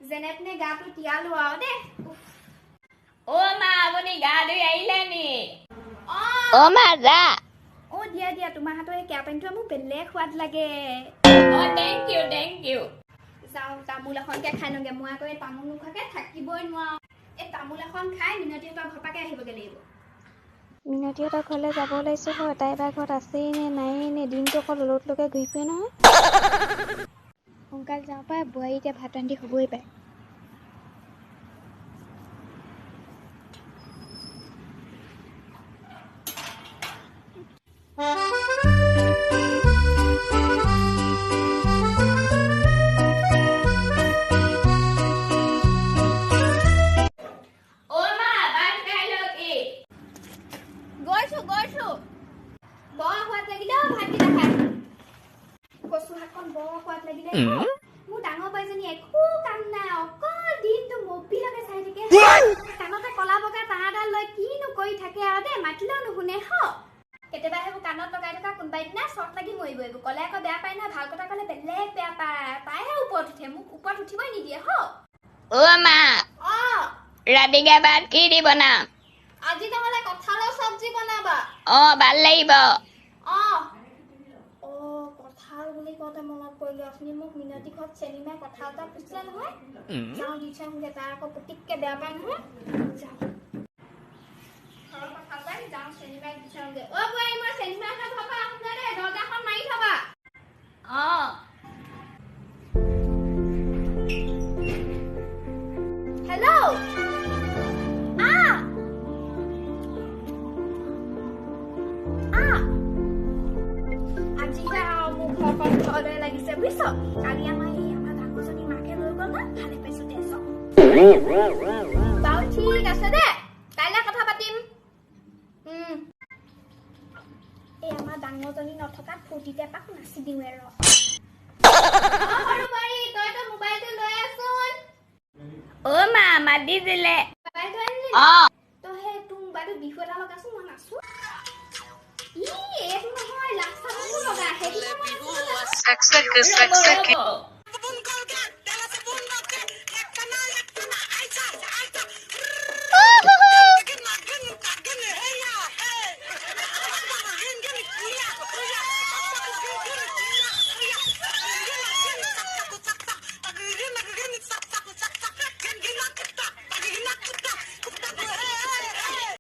যেনেতেনে গাটো তিয়ালো আৰু দে অ মা আপুনি গা ধুই আহিলে নি অ মা যা অ দিয়া দিয়া তোমাৰ হাতৰ এই কেয়া পানীটো মোক বেলেগ সোৱাদ লাগে অ থ্যাংক ইউ যাওঁ তামোল এখনকে খাই লওঁগে মই আকৌ এই তামোল নোখোৱাকে থাকিবই নোৱাৰো এই তামোল এখন খাই মিনতিহঁতৰ ঘৰপাকে আহিবগে লাগিব মিনতিহঁতৰ ঘৰলৈ যাব ওলাইছো হয় তাই বা ঘৰত আছেই নে নাইয়ে নে দিনটো অকল ওলট লগে ঘূৰি ফুৰে নহয় সোনকালে যাওঁ পাই বোৱাৰী এতিয়া ভাত ৰান্ধি হ'বই পায় অ মা ভাত খাই লওক গৈছো বৰ সোৱাদ লাগিলে ভাতকেইটা খাই কচু শাকখন বৰ সোৱাদ লাগিলে মোৰ ডাঙৰ বাইজনী একো কাম নাই অকল দিনটো মবিলকে চাই থাকে কাণতে কলা বগা তাঁৰডাল লৈ কিনো কৰি থাকে আৰু দে মাতিলেও নুশুনে কেতিয়াবা সেইবোৰ কাণত লগাই থকা কোনোবাই দিনা চট লাগি মৰিব এইবোৰ ক'লে আকৌ বেয়া পায় না ভাল কথা ক'লে বেলেগ বেয়া পায় তাইহে ওপৰত উঠে মোক ওপৰত উঠিবই নিদিয়ে অ মা ৰাতিকে ভাত কি দি বনাম আজি নহ'লে কঁঠালৰ চব্জি বনাবা অ ভাল লাগিব কঁঠাল বুলি কওঁতে মনত পৰিলে অথনি মোক মিনতি ঘৰত চেনিমাই কঁঠাল এটা পুছিলে নহয় যাওঁ দি থৈ আহোঁগে তাই আকৌ পুটিককে বেয়া পায় নহয় যাওঁ ঘৰৰ কঁঠাল পাই যাওঁ চেনিমাই দি থৈ আহোঁগে অ বোৱাৰী মই চেনিমাই ঘৰৰ পৰা আহোঁগে দেই দৰ্জাখন মাৰি থবা হেল্ল' আজিহে আৰু মোৰ ঘৰখন ঘৰলৈ লাগিছে বুজিছ কালি আমাৰ ডাঙৰজনী মাকে লৈ গ'ল না ভালে পাইছো দে বাৰু ঠিক আছে দে কাইলৈ কথা পাতিম এই আমাৰ ডাঙৰজনী নথকাত ফূৰ্তিতে পাক নাচি দিওঁ তইতো মোবাইলটো লৈ আছোন অ মা মাতিছিলে মোবাইলটো আনিলি তই সেই তোৰ মোবাইলটো বিহু এটা লগাচোন মই নাচো এইটো নহয় লাষ্ট লগা সেইটো